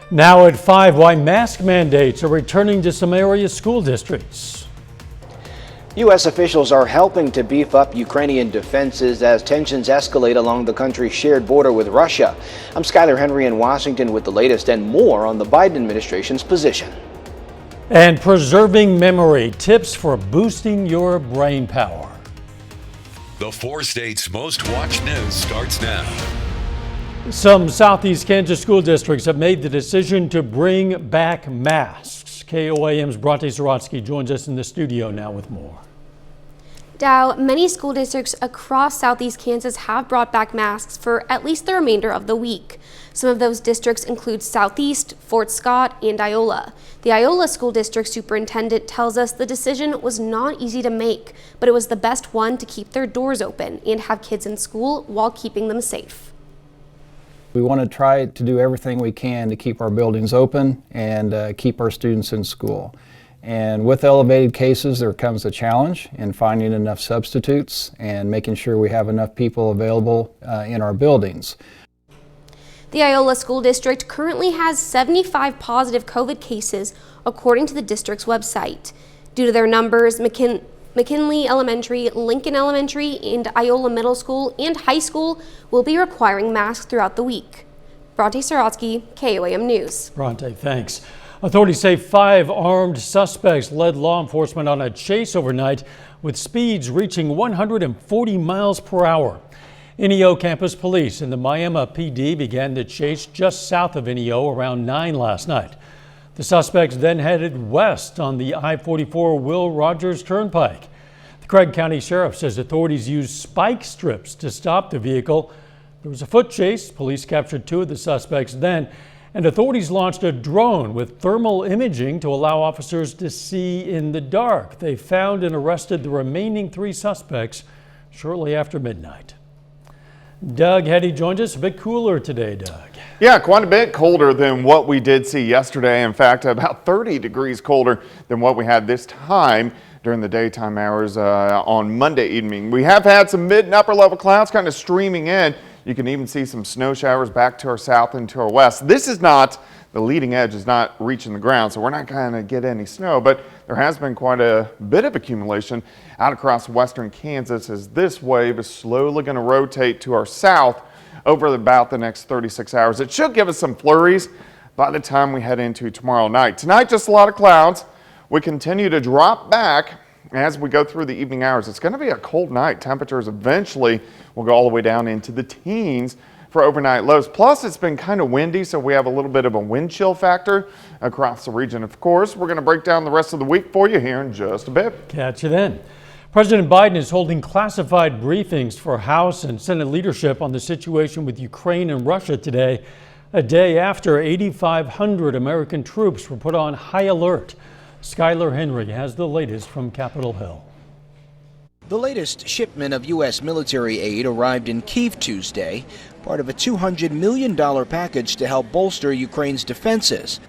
Now at 5, why mask mandates are returning to some area school districts. U.S. officials are helping to beef up Ukrainian defenses as tensions escalate along the country's shared border with Russia. I'm Skylar Henry in Washington with the latest and more on the Biden administration's position. And preserving memory, tips for boosting your brain power. The 4 states' most watched news starts now. Some Southeast Kansas school districts have made the decision to bring back masks. KOAM's Bronte Sorotsky joins us in the studio now with more. Dow, many school districts across Southeast Kansas have brought back masks for at least the remainder of the week. Some of those districts include Southeast, Fort Scott, and Iola. The Iola School District Superintendent tells us the decision was not easy to make, but it was the best one to keep their doors open and have kids in school while keeping them safe. We want to try to do everything we can to keep our buildings open and keep our students in school. And with elevated cases, there comes a challenge in finding enough substitutes and making sure we have enough people available in our buildings. The Iola School District currently has 75 positive COVID cases, according to the district's website. Due to their numbers, McKinley Elementary, Lincoln Elementary, and Iola Middle School and High School will be requiring masks throughout the week. Bronte Sorotsky, KOAM News. Bronte, thanks. Authorities say 5 armed suspects led law enforcement on a chase overnight with speeds reaching 140 miles per hour. NEO Campus Police and the Miami PD began the chase just south of NEO around 9 last night. The suspects then headed west on the I-44 Will Rogers Turnpike. The Craig County Sheriff says authorities used spike strips to stop the vehicle. There was a foot chase. Police captured 2 of the suspects then, and authorities launched a drone with thermal imaging to allow officers to see in the dark. They found and arrested the remaining 3 suspects shortly after midnight. Doug Heddy joins us. A bit cooler today, Doug. Yeah, quite a bit colder than what we did see yesterday. In fact, about 30 degrees colder than what we had this time during the daytime hours on Monday evening. We have had some mid and upper level clouds kind of streaming in. You can even see some snow showers back to our south and to our west. This is not, the leading edge is not reaching the ground, so we're not going to get any snow, but there has been quite a bit of accumulation out across western Kansas as this wave is slowly going to rotate to our south over about the next 36 hours. It should give us some flurries by the time we head into tomorrow night. Tonight, just a lot of clouds. We continue to drop back as we go through the evening hours. It's going to be a cold night. Temperatures eventually will go all the way down into the teens for overnight lows. Plus, it's been kind of windy, so we have a little bit of a wind chill factor across the region. Of course, we're going to break down the rest of the week for you here in just a bit. Catch you then. President Biden is holding classified briefings for House and Senate leadership on the situation with Ukraine and Russia today, a day after 8,500 American troops were put on high alert. Skylar Henry has the latest from Capitol Hill. The latest shipment of U.S. military aid arrived in Kyiv Tuesday, part of a $200 million package to help bolster Ukraine's defenses.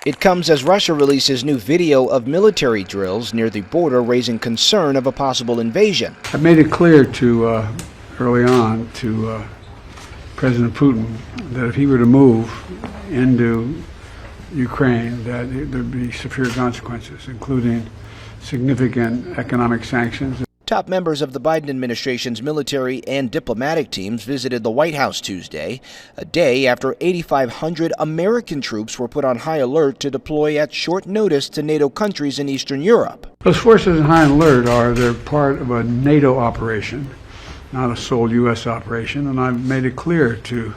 It comes as Russia releases new video of military drills near the border, raising concern of a possible invasion. I made it clear to early on to President Putin that if he were to move into Ukraine, that there'd be severe consequences, including significant economic sanctions. Top members of the Biden administration's military and diplomatic teams visited the White House Tuesday, a day after 8,500 American troops were put on high alert to deploy at short notice to NATO countries in Eastern Europe. Those forces in high alert they're part of a NATO operation, not a sole U.S. operation, and I've made it clear to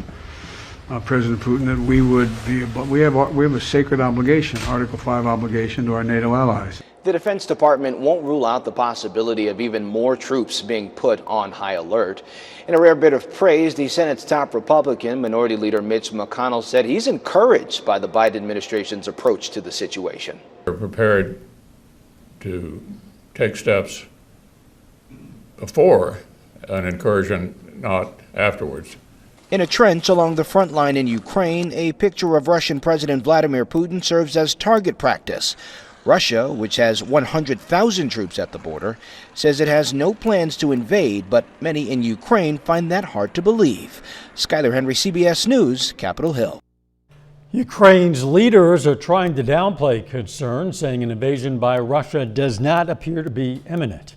President Putin that we have a sacred obligation, Article 5 obligation to our NATO allies. The Defense Department won't rule out the possibility of even more troops being put on high alert. In a rare bit of praise, the Senate's top Republican, Minority Leader Mitch McConnell, said he's encouraged by the Biden administration's approach to the situation. We're prepared to take steps before an incursion, not afterwards. In a trench along the front line in Ukraine, a picture of Russian President Vladimir Putin serves as target practice. Russia, which has 100,000 troops at the border, says it has no plans to invade, but many in Ukraine find that hard to believe. Skylar Henry, CBS News, Capitol Hill. Ukraine's leaders are trying to downplay concerns, saying an invasion by Russia does not appear to be imminent.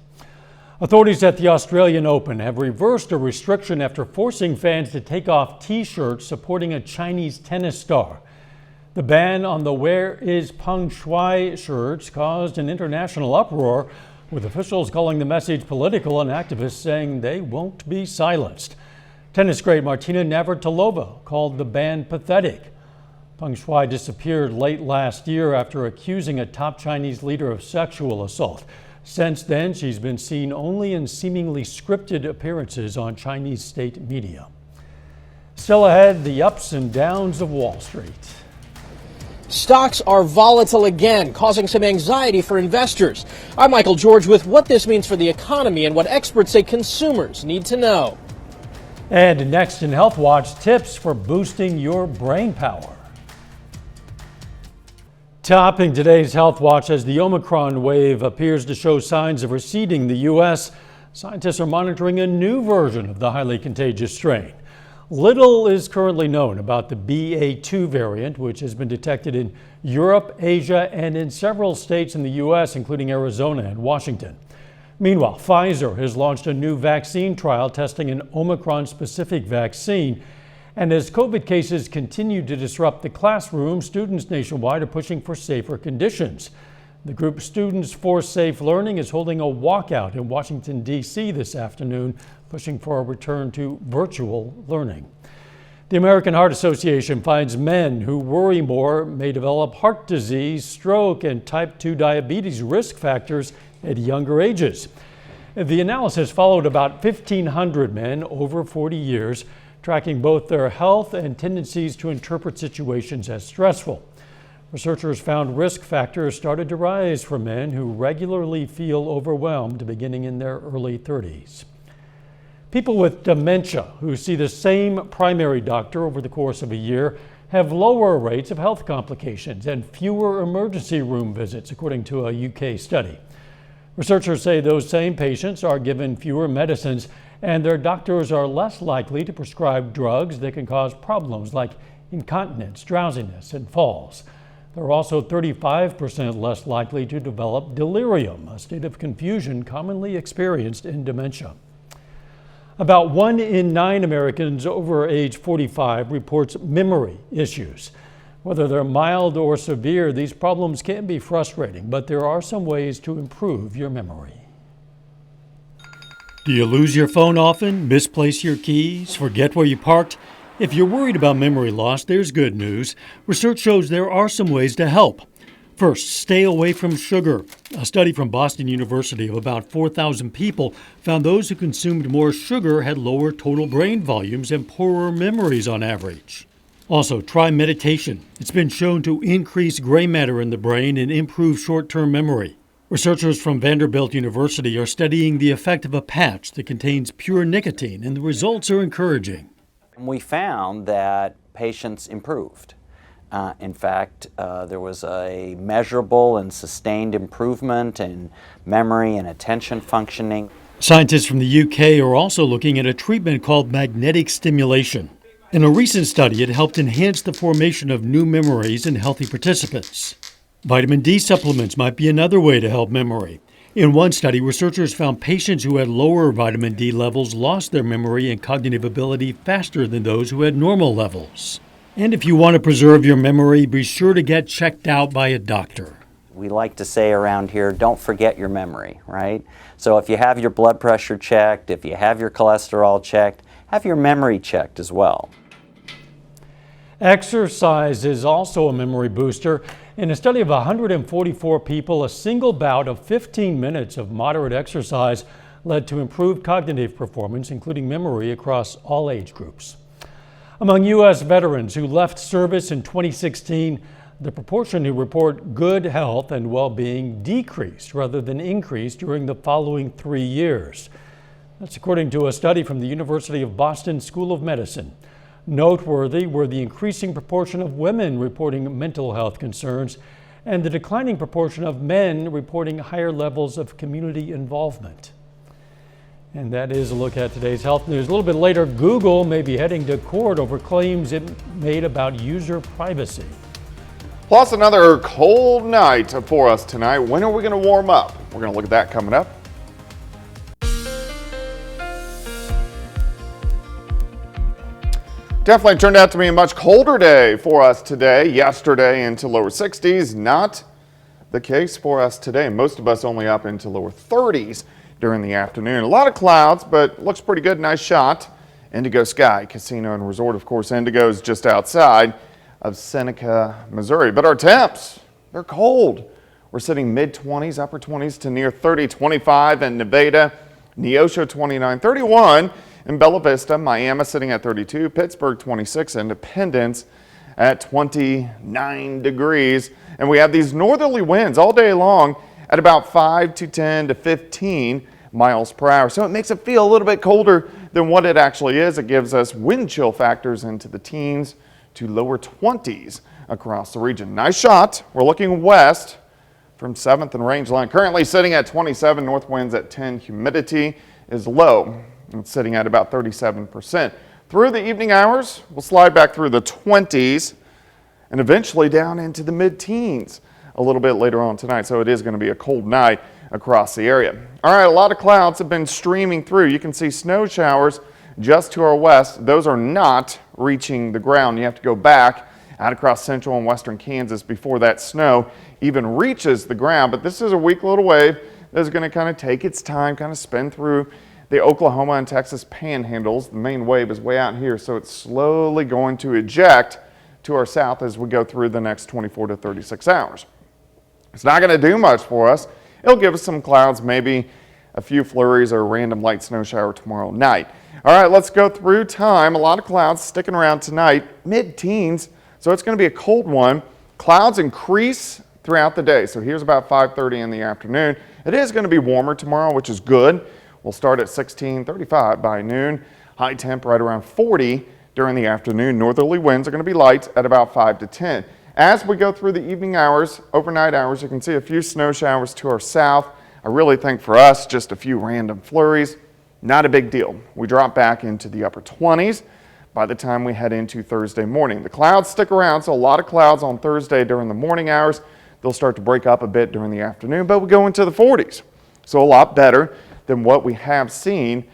Authorities at the Australian Open have reversed a restriction after forcing fans to take off T-shirts supporting a Chinese tennis star. The ban on the "Where is Peng Shuai" shirts caused an international uproar, with officials calling the message political and activists saying they won't be silenced. Tennis great Martina Navratilova called the ban pathetic. Peng Shuai disappeared late last year after accusing a top Chinese leader of sexual assault. Since then, she's been seen only in seemingly scripted appearances on Chinese state media. Still ahead, the ups and downs of Wall Street. Stocks are volatile again, causing some anxiety for investors. I'm Michael George with what this means for the economy and what experts say consumers need to know. And next in Health Watch, tips for boosting your brain power. Topping today's Health Watch, as the Omicron wave appears to show signs of receding in the U.S., scientists are monitoring a new version of the highly contagious strain. Little is currently known about the BA2 variant, which has been detected in Europe, Asia, and in several states in the U.S., including Arizona and Washington. Meanwhile, Pfizer has launched a new vaccine trial testing an Omicron-specific vaccine. And as COVID cases continue to disrupt the classroom, students nationwide are pushing for safer conditions. The group Students for Safe Learning is holding a walkout in Washington, D.C. this afternoon, pushing for a return to virtual learning. The American Heart Association finds men who worry more may develop heart disease, stroke, and type 2 diabetes risk factors at younger ages. The analysis followed about 1,500 men over 40 years, tracking both their health and tendencies to interpret situations as stressful. Researchers found risk factors started to rise for men who regularly feel overwhelmed beginning in their early 30s. People with dementia who see the same primary doctor over the course of a year have lower rates of health complications and fewer emergency room visits, according to a UK study. Researchers say those same patients are given fewer medicines, and their doctors are less likely to prescribe drugs that can cause problems like incontinence, drowsiness, and falls. They're also 35% less likely to develop delirium, a state of confusion commonly experienced in dementia. About 1 in 9 Americans over age 45 reports memory issues. Whether they're mild or severe, these problems can be frustrating, but there are some ways to improve your memory. Do you lose your phone often, misplace your keys, forget where you parked? If you're worried about memory loss, there's good news. Research shows there are some ways to help. First, stay away from sugar. A study from Boston University of about 4,000 people found those who consumed more sugar had lower total brain volumes and poorer memories on average. Also, try meditation. It's been shown to increase gray matter in the brain and improve short-term memory. Researchers from Vanderbilt University are studying the effect of a patch that contains pure nicotine, and the results are encouraging. We found that patients improved. In fact, there was a measurable and sustained improvement in memory and attention functioning. Scientists from the UK are also looking at a treatment called magnetic stimulation. In a recent study, it helped enhance the formation of new memories in healthy participants. Vitamin D supplements might be another way to help memory. In one study, researchers found patients who had lower vitamin D levels lost their memory and cognitive ability faster than those who had normal levels. And if you want to preserve your memory, be sure to get checked out by a doctor. We like to say around here, don't forget your memory, right? So if you have your blood pressure checked, if you have your cholesterol checked, have your memory checked as well. Exercise is also a memory booster. In a study of 144 people, a single bout of 15 minutes of moderate exercise led to improved cognitive performance, including memory across all age groups. Among U.S. veterans who left service in 2016, the proportion who report good health and well-being decreased rather than increased during the following 3 years. That's according to a study from the University of Boston School of Medicine. Noteworthy were the increasing proportion of women reporting mental health concerns and the declining proportion of men reporting higher levels of community involvement. And that is a look at today's health news. A little bit later, Google may be heading to court over claims it made about user privacy. Plus another cold night for us tonight. When are we going to warm up? We're going to look at that coming up. Definitely turned out to be a much colder day for us today. Yesterday into lower 60s. Not the case for us today. Most of us only up into lower 30s during the afternoon. A lot of clouds, but looks pretty good. Nice shot. Indigo Sky Casino and Resort. Of course, Indigo is just outside of Seneca, Missouri. But our temps, they're cold. We're sitting mid-20s, upper 20s to near 30, 25 in Nevada, Neosho 29, 31 in Bella Vista, Miami sitting at 32, Pittsburgh 26, Independence at 29 degrees. And we have these northerly winds all day long at about 5 to 10 to 15 miles per hour. So it makes it feel a little bit colder than what it actually is. It gives us wind chill factors into the teens to lower 20s across the region. Nice shot. We're looking west from 7th and Rangeline. Currently sitting at 27, north winds at 10. Humidity is low. It's sitting at about 37%. Through the evening hours, we'll slide back through the 20s and eventually down into the mid-teens a little bit later on tonight. So it is going to be a cold night across the area. All right, a lot of clouds have been streaming through. You can see snow showers just to our west. Those are not reaching the ground. You have to go back out across central and western Kansas before that snow even reaches the ground. But this is a weak little wave that's going to kind of take its time, kind of spin through the Oklahoma and Texas panhandles. The main wave is way out here, so it's slowly going to eject to our south as we go through the next 24 to 36 hours. It's not going to do much for us. It'll give us some clouds, maybe a few flurries or a random light snow shower tomorrow night. All right, let's go through time. A lot of clouds sticking around tonight, mid-teens, so it's going to be a cold one. Clouds increase throughout the day, so here's about 5:30 in the afternoon. It is going to be warmer tomorrow, which is good. We'll start at 16, 35 by noon. High temp right around 40 during the afternoon. Northerly winds are going to be light at about 5 to 10. As we go through the evening hours, overnight hours, you can see a few snow showers to our south. I really think for us, just a few random flurries. Not a big deal. We drop back into the upper 20s by the time we head into Thursday morning. The clouds stick around, so a lot of clouds on Thursday during the morning hours. They'll start to break up a bit during the afternoon, but we go into the 40s. So a lot better than what we have seen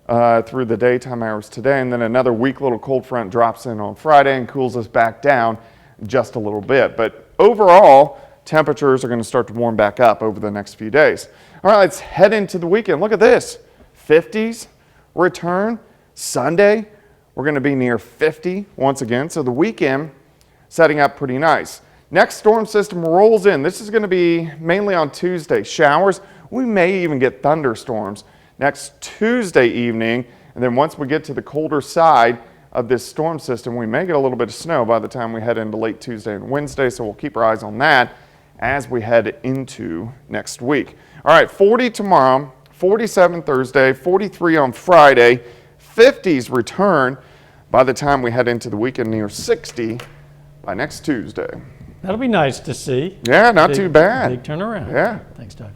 through the daytime hours today. And then another weak little cold front drops in on Friday and cools us back down just a little bit. But overall, temperatures are going to start to warm back up over the next few days. All right, let's head into the weekend. Look at this. 50s return. Sunday, we're going to be near 50 once again. So the weekend setting up pretty nice. Next storm system rolls in. This is going to be mainly on Tuesday. Showers. We may even get thunderstorms next Tuesday evening. And then once we get to the colder side of this storm system, we may get a little bit of snow by the time we head into late Tuesday and Wednesday. So we'll keep our eyes on that as we head into next week. All right, 40 tomorrow, 47 Thursday, 43 on Friday, 50s return by the time we head into the weekend, near 60 by next Tuesday. That'll be nice to see. Yeah, not too bad. Big turnaround. Yeah. Thanks, Doug.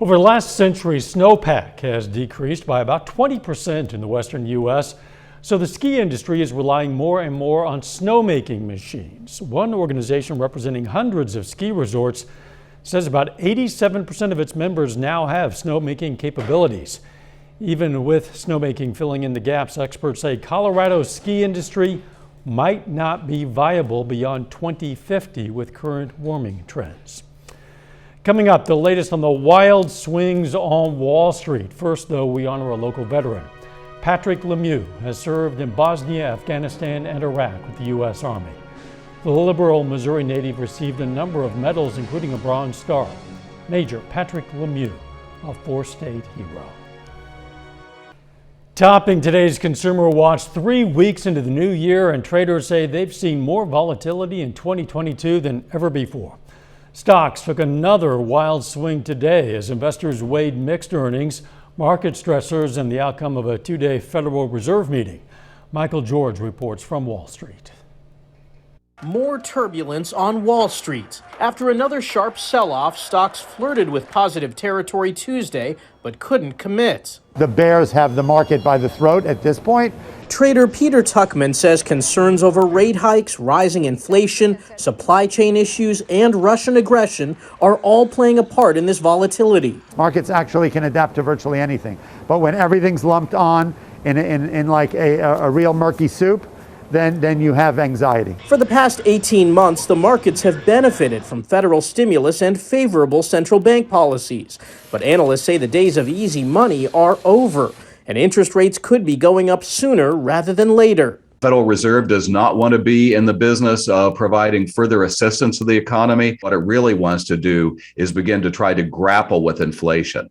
Over the last century, snowpack has decreased by about 20% in the western U.S., so the ski industry is relying more and more on snowmaking machines. One organization representing hundreds of ski resorts says about 87% of its members now have snowmaking capabilities. Even with snowmaking filling in the gaps, experts say Colorado's ski industry might not be viable beyond 2050 with current warming trends. Coming up, the latest on the wild swings on Wall Street. First, though, we honor a local veteran. Patrick Lemieux has served in Bosnia, Afghanistan, and Iraq with the U.S. Army. The liberal Missouri native received a number of medals, including a Bronze Star. Major Patrick Lemieux, a four-state hero. Topping today's Consumer Watch 3 weeks into the new year, and traders say they've seen more volatility in 2022 than ever before. Stocks took another wild swing today as investors weighed mixed earnings, market stressors, and the outcome of a two-day Federal Reserve meeting. Michael George reports from Wall Street. More turbulence on Wall Street. After another sharp sell-off, stocks flirted with positive territory Tuesday, but couldn't commit. The bears have the market by the throat at this point. Trader Peter Tuchman says concerns over rate hikes, rising inflation, supply chain issues, and Russian aggression are all playing a part in this volatility. Markets actually can adapt to virtually anything. But when everything's lumped on in like a real murky soup, then you have anxiety. For the past 18 months, the markets have benefited from federal stimulus and favorable central bank policies. But analysts say the days of easy money are over, and interest rates could be going up sooner rather than later. Federal Reserve does not want to be in the business of providing further assistance to the economy. What it really wants to do is begin to try to grapple with inflation.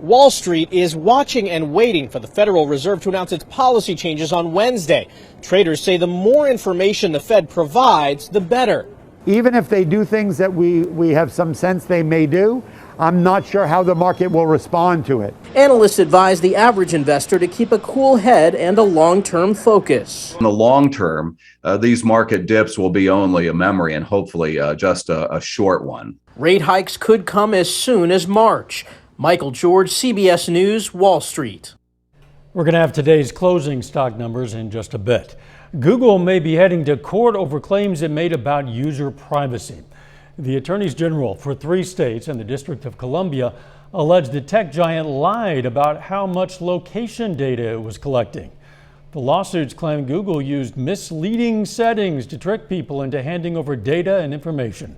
Wall Street is watching and waiting for the Federal Reserve to announce its policy changes on Wednesday. Traders say the more information the Fed provides, the better. Even if they do things that we have some sense they may do, I'm not sure how the market will respond to it. Analysts advise the average investor to keep a cool head and a long-term focus. In the long term, these market dips will be only a memory and hopefully just a short one. Rate hikes could come as soon as March. Michael George, CBS News, Wall Street. We're going to have today's closing stock numbers in just a bit. Google may be heading to court over claims it made about user privacy. The attorneys general for 3 states and the District of Columbia alleged the tech giant lied about how much location data it was collecting. The lawsuits claim Google used misleading settings to trick people into handing over data and information.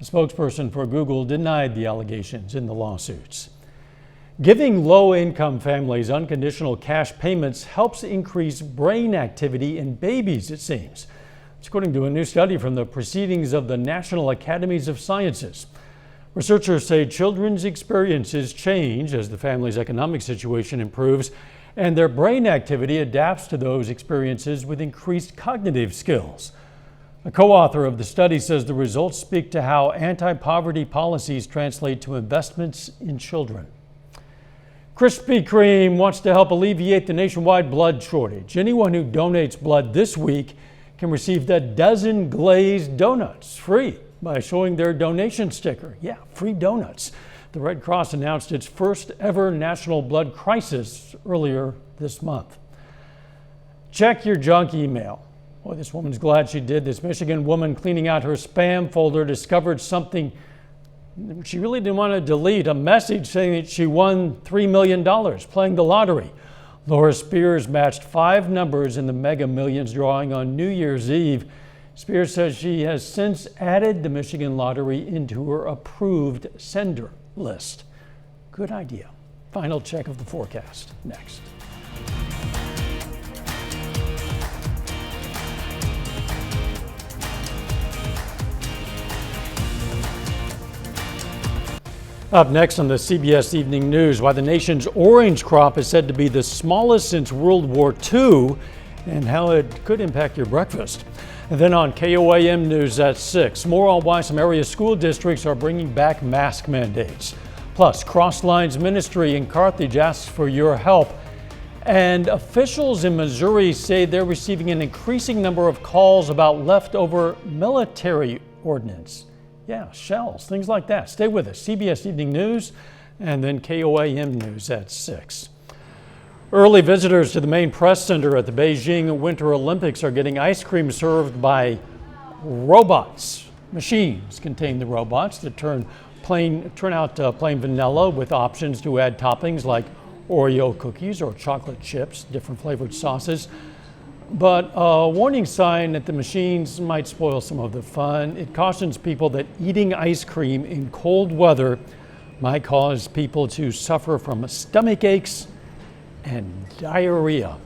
A spokesperson for Google denied the allegations in the lawsuits. Giving low-income families unconditional cash payments helps increase brain activity in babies, it seems. It's according to a new study from the Proceedings of the National Academies of Sciences. Researchers say children's experiences change as the family's economic situation improves, and their brain activity adapts to those experiences with increased cognitive skills. A co-author of the study says the results speak to how anti-poverty policies translate to investments in children. Krispy Kreme wants to help alleviate the nationwide blood shortage. Anyone who donates blood this week can receive a dozen glazed donuts free by showing their donation sticker. Yeah, free donuts. The Red Cross announced its first ever national blood crisis earlier this month. Check your junk email. Boy, this woman's glad she did. This Michigan woman cleaning out her spam folder discovered something she really didn't want to delete, a message saying that she won $3 million playing the lottery. Laura Spears matched 5 numbers in the Mega Millions drawing on New Year's Eve. Spears says she has since added the Michigan Lottery into her approved sender list. Good idea. Final check of the forecast next. Up next on the CBS Evening News, why the nation's orange crop is said to be the smallest since World War II and how it could impact your breakfast. And then on KOAM News at 6, more on why some area school districts are bringing back mask mandates. Plus, Cross Lines Ministry in Carthage asks for your help. And officials in Missouri say they're receiving an increasing number of calls about leftover military ordnance. Yeah, shells, things like that. Stay with us. CBS Evening News and then KOAM News at 6. Early visitors to the main press center at the Beijing Winter Olympics are getting ice cream served by robots. Machines contain the robots that turn out plain vanilla with options to add toppings like Oreo cookies or chocolate chips, different flavored sauces. But a warning sign that the machines might spoil some of the fun. It cautions people that eating ice cream in cold weather might cause people to suffer from stomach aches and diarrhea.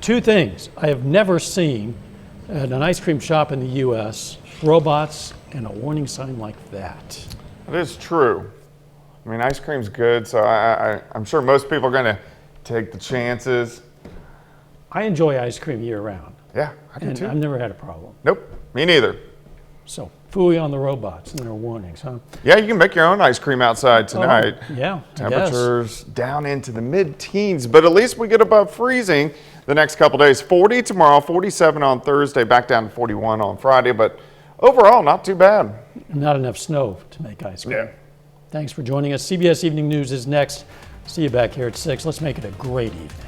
2 things I have never seen at an ice cream shop in the U.S., robots and a warning sign like that. It is true. I mean, ice cream's good, so I'm sure most people are going to take the chances. I enjoy ice cream year-round. Yeah, I do too. I've never had a problem. Nope, me neither. So, phooey on the robots and their warnings, huh? Yeah, you can make your own ice cream outside tonight. Yeah, temperatures down into the mid-teens, but at least we get above freezing the next couple days. 40 tomorrow, 47 on Thursday, back down to 41 on Friday, but overall, not too bad. Not enough snow to make ice cream. Yeah. Thanks for joining us. CBS Evening News is next. See you back here at 6. Let's make it a great evening.